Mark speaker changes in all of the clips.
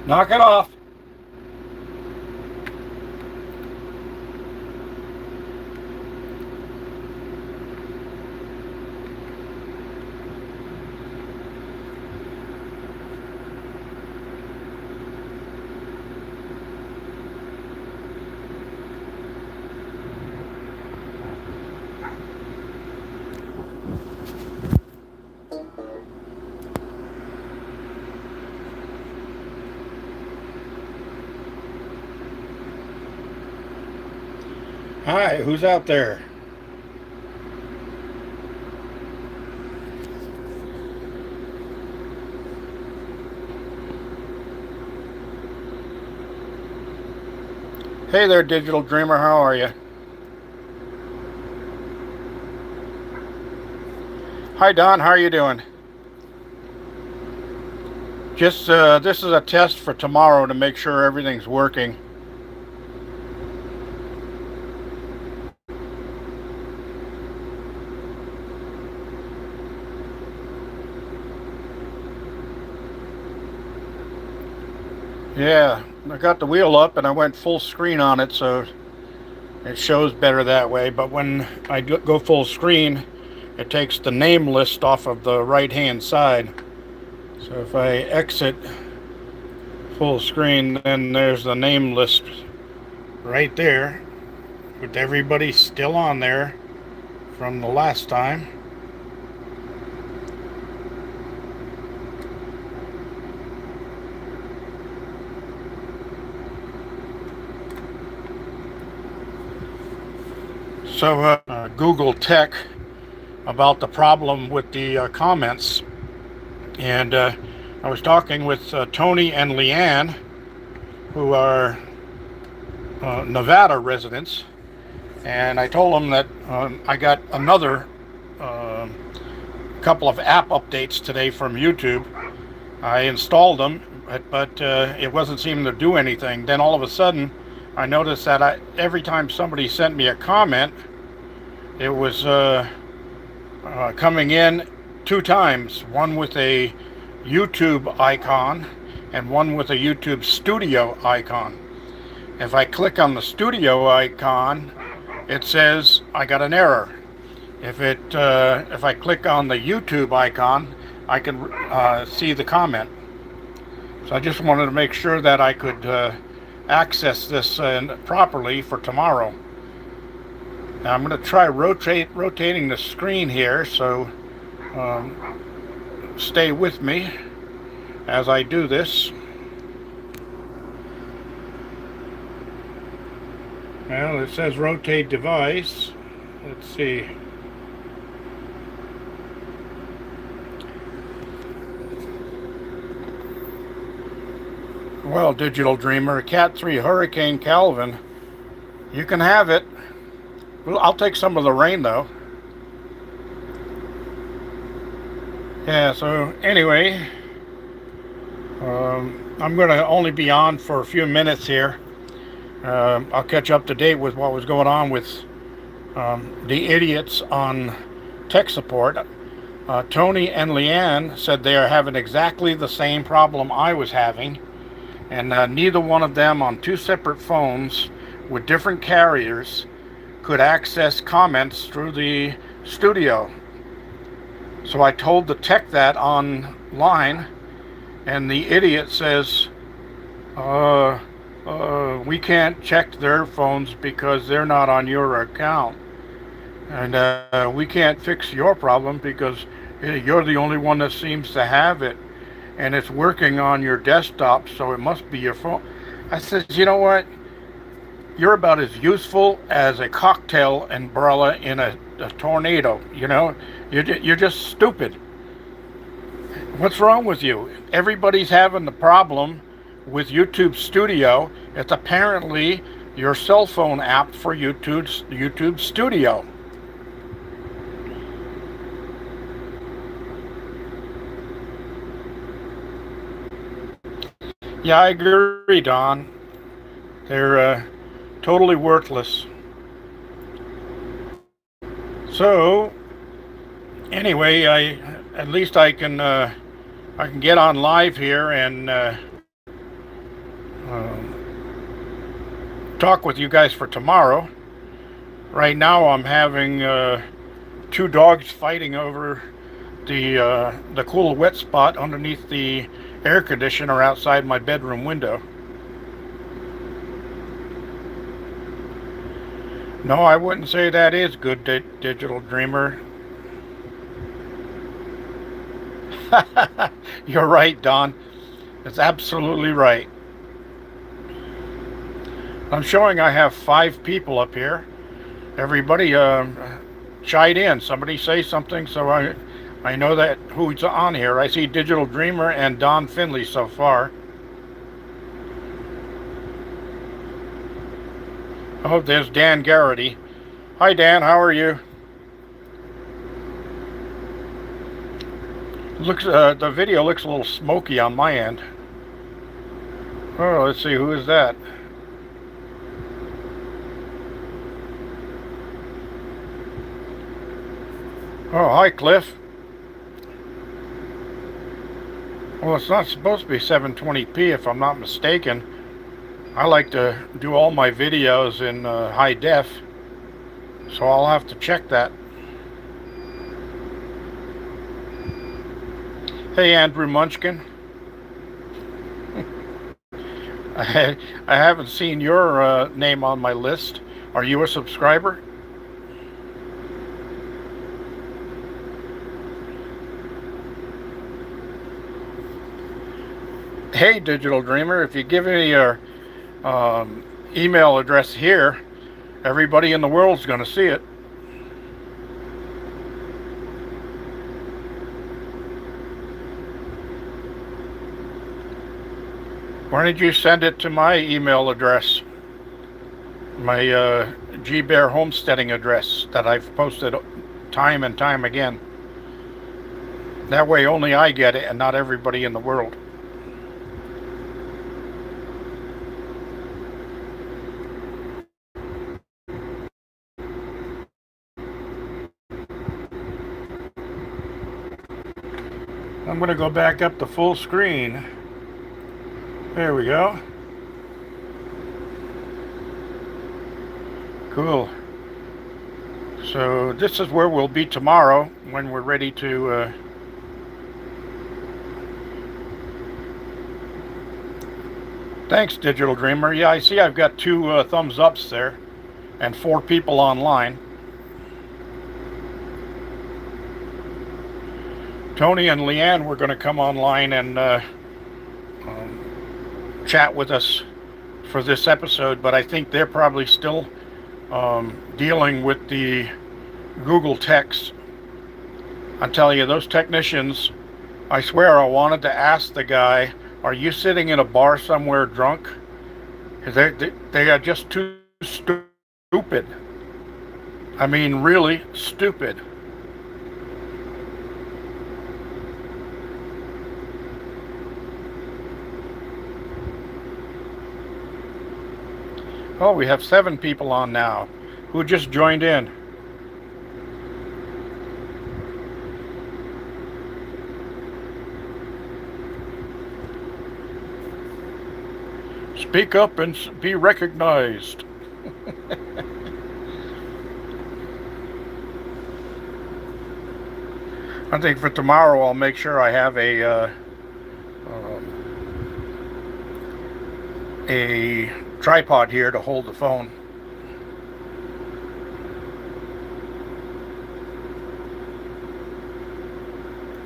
Speaker 1: Knock it off. Hi, who's out there? Hey there, Digital Dreamer. How are you? Hi, Don. How are you doing? Just this is a test for tomorrow to make sure everything's working. Yeah, I got the wheel up and I went full screen on it, so it shows better that way. But when I go full screen, it takes the name list off of the right hand side. So if I exit full screen, then there's the name list right there with everybody still on there from the last time. So Google Tech about the problem with the comments, and I was talking with Tony and Leanne, who are Nevada residents, and I told them that I got another couple of app updates today from YouTube. I installed them, but it wasn't seeming to do anything. Then all of a sudden, I noticed that every time somebody sent me a comment, it was coming in two times, one with a YouTube icon and one with a YouTube studio icon. If I click on the studio icon, it says I got an error. If I click on the YouTube icon, I can see the comment. So I just wanted to make sure that I could access this properly for tomorrow. Now I'm going to try rotating the screen here, so stay with me as I do this. Well, it says rotate device. Let's see. Well, Digital Dreamer, Cat 3 Hurricane Calvin, you can have it. Well, I'll take some of the rain, though. Yeah, so anyway, I'm going to only be on for a few minutes here. I'll catch up to date with what was going on with the idiots on tech support. Tony and Leanne said they are having exactly the same problem I was having, and neither one of them on two separate phones with different carriers could access comments through the studio. So I told the tech that online, and the idiot says, we can't check their phones because they're not on your account. And we can't fix your problem because you're the only one that seems to have it. And it's working on your desktop, so it must be your phone. I said, you know what? You're about as useful as a cocktail umbrella in a tornado. You know, you're just stupid. What's wrong with you? Everybody's having the problem with YouTube Studio. It's apparently your cell phone app for YouTube Studio. Yeah, I agree, Don. They're totally worthless. So anyway, at least I can get on live here and talk with you guys for tomorrow. Right now, I'm having two dogs fighting over the cool wet spot underneath the air conditioner outside my bedroom window. No, I wouldn't say that is good, Digital Dreamer. You're right, Don. It's absolutely right. I'm showing I have 5 people up here. Everybody chide in. Somebody say something so I know that who's on here. I see Digital Dreamer and Don Finley so far. Oh, there's Dan Garrity. Hi, Dan. How are you? Looks the video looks a little smoky on my end. Oh, let's see, who is that? Oh, hi, Cliff. Well, it's not supposed to be 720p if I'm not mistaken. I like to do all my videos in high def, so I'll have to check that. Hey, Andrew Munchkin. I haven't seen your name on my list. Are you a subscriber? Hey, Digital Dreamer, if you give me your email address here, everybody in the world's going to see it. Why don't you send it to my email address, my G-Bear homesteading address that I've posted time and time again. That way only I get it and not everybody in the world. I'm going to go back up to full screen. There we go. Cool. So this is where we'll be tomorrow when we're ready to Thanks, Digital Dreamer. Yeah, I see I've got 2 thumbs ups there and 4 people online. Tony and Leanne were going to come online and chat with us for this episode, but I think they're probably still dealing with the Google text. I tell you, those technicians, I swear I wanted to ask the guy, are you sitting in a bar somewhere drunk? They are just too stupid. I mean, really stupid. Oh, we have 7 people on now who just joined in. Speak up and be recognized. I think for tomorrow I'll make sure I have a tripod here to hold the phone.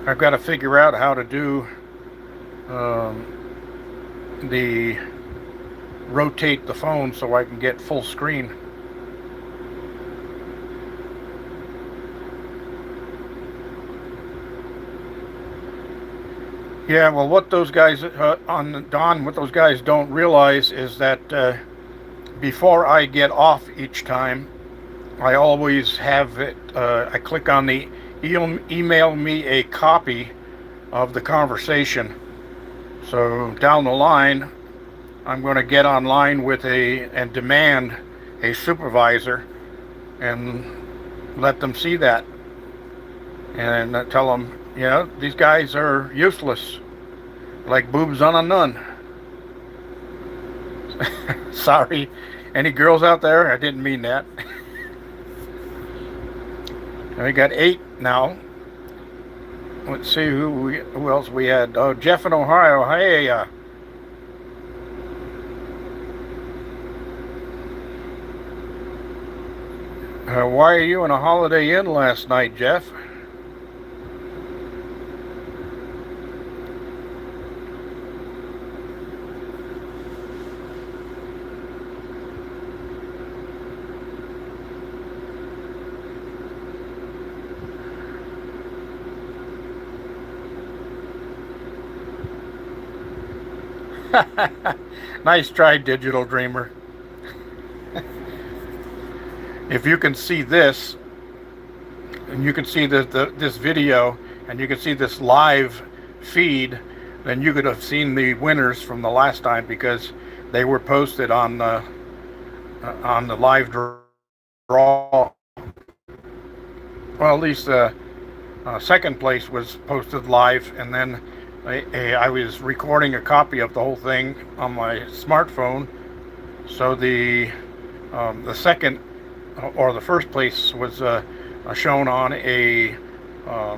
Speaker 1: I've got to figure out how to do the rotate the phone so I can get full screen. Yeah, well, what those guys on Don, what those guys don't realize is that before I get off each time, I always have it. I click on the email me a copy of the conversation. So down the line, I'm going to get online with and demand a supervisor and let them see that and tell them, you know, these guys are useless, like boobs on a nun. Sorry Any girls out there? I didn't mean that. We got 8 now. Let's see who else we had. Oh, Jeff in Ohio. Hey, why are you in a Holiday Inn last night, Jeff? Nice try, Digital Dreamer. If you can see this, and you can see this video, and you can see this live feed, then you could have seen the winners from the last time because they were posted on the live draw. Well, at least second place was posted live, and then I was recording a copy of the whole thing on my smartphone. So the second or the first place was shown on a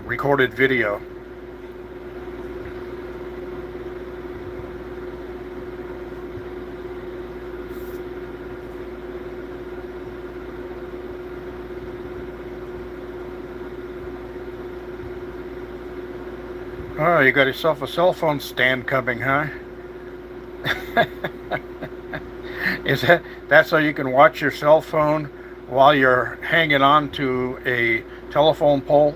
Speaker 1: recorded video. Oh, you got yourself a cell phone stand coming, huh? Is that's so you can watch your cell phone while you're hanging on to a telephone pole?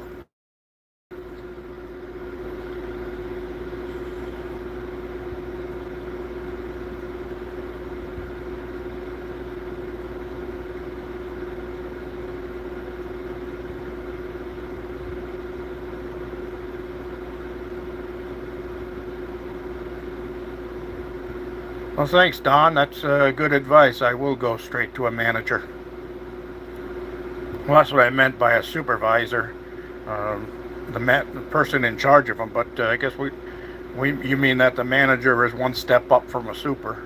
Speaker 1: Well, thanks, Don. That's good advice. I will go straight to a manager. Well, that's what I meant by a supervisor, the person in charge of them. But I guess you mean that the manager is one step up from a super.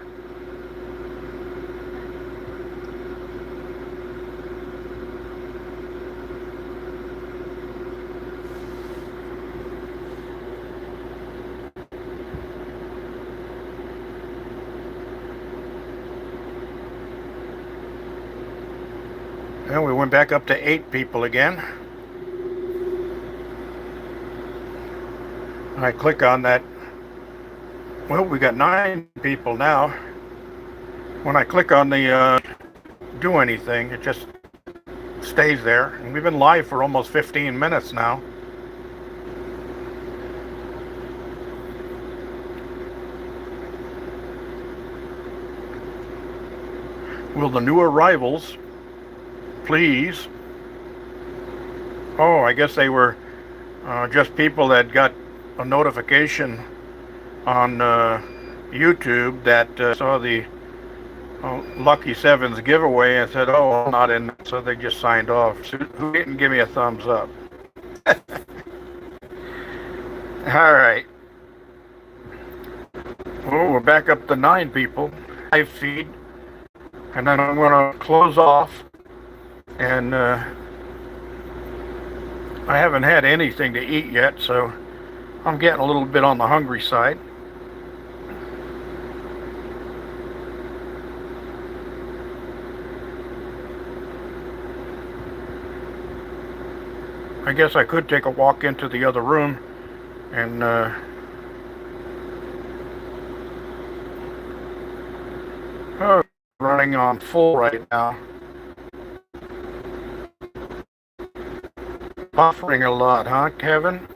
Speaker 1: And we went back up to 8 people again. I click on that. Well, we got 9 people now. When I click on the do anything, it just stays there. And we've been live for almost 15 minutes now. Will the new arrivals please? Oh, I guess they were just people that got a notification on YouTube that saw the Lucky Sevens giveaway and said, oh, I'm not in, so they just signed off. So who didn't give me a thumbs up? All right. Oh, we're back up to 9 people. Live feed. And then I'm going to close off. And I haven't had anything to eat yet, so I'm getting a little bit on the hungry side. I guess I could take a walk into the other room and oh, running on full right now. Buffering a lot, huh, Kevin?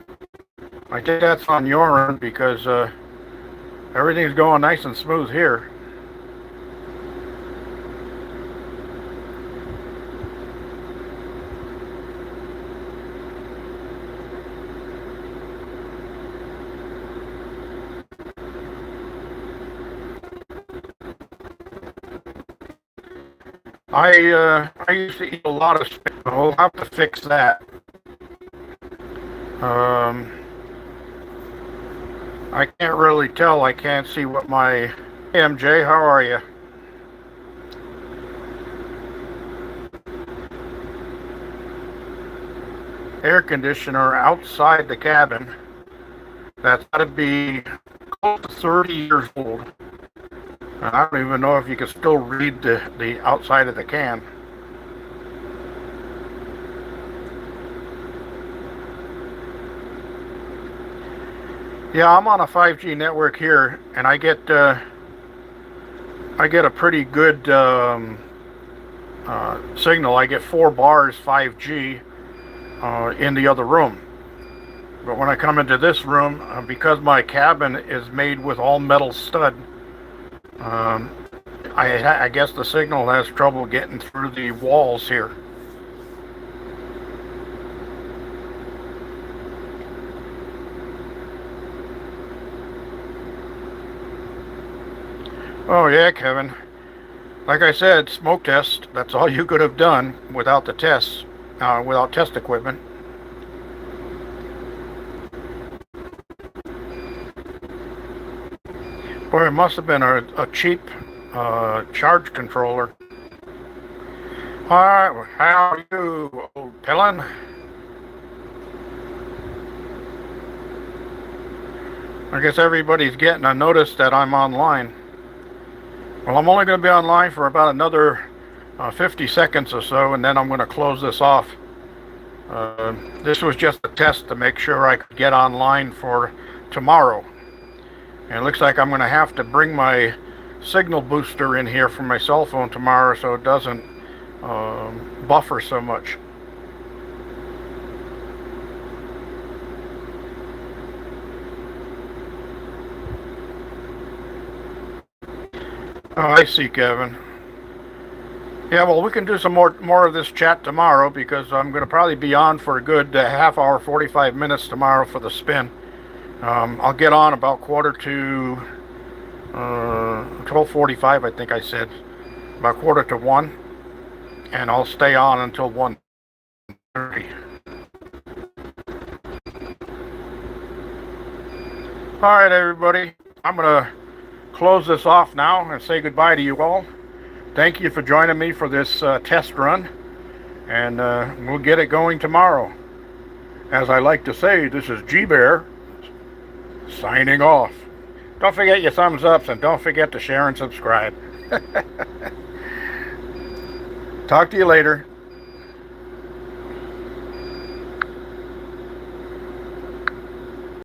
Speaker 1: I think that's on your end because everything's going nice and smooth here. I used to eat a lot of spinach. We'll have to fix that. I can't really tell. I can't see what my... Hey, MJ, how are you? air conditioner outside the cabin that's got to be close to 30 years old. And I don't even know if you can still read the outside of the can. Yeah, I'm on a 5G network here, and I get a pretty good signal. I get 4 bars 5G in the other room. But when I come into this room, because my cabin is made with all metal stud, I guess the signal has trouble getting through the walls here. Oh yeah, Kevin. Like I said, smoke test. That's all you could have done without the tests, without test equipment. Boy, it must have been a cheap charge controller. Alright, how are you, old pillin'? I guess everybody's getting a notice that I'm online. Well, I'm only going to be online for about another 50 seconds or so, and then I'm going to close this off. This was just a test to make sure I could get online for tomorrow. And it looks like I'm going to have to bring my signal booster in here from my cell phone tomorrow so it doesn't buffer so much. Oh, I see, Kevin. Yeah, well, we can do some more of this chat tomorrow because I'm going to probably be on for a good half hour, 45 minutes tomorrow for the spin. I'll get on about quarter to 12:45, I think I said, about quarter to 1, and I'll stay on until 1:30. All right, everybody, I'm going to close this off now and say goodbye to you all. Thank you for joining me for this test run, and we'll get it going tomorrow. As I like to say, this is G-Bear signing off. Don't forget your thumbs ups, and don't forget to share and subscribe. Talk to you later.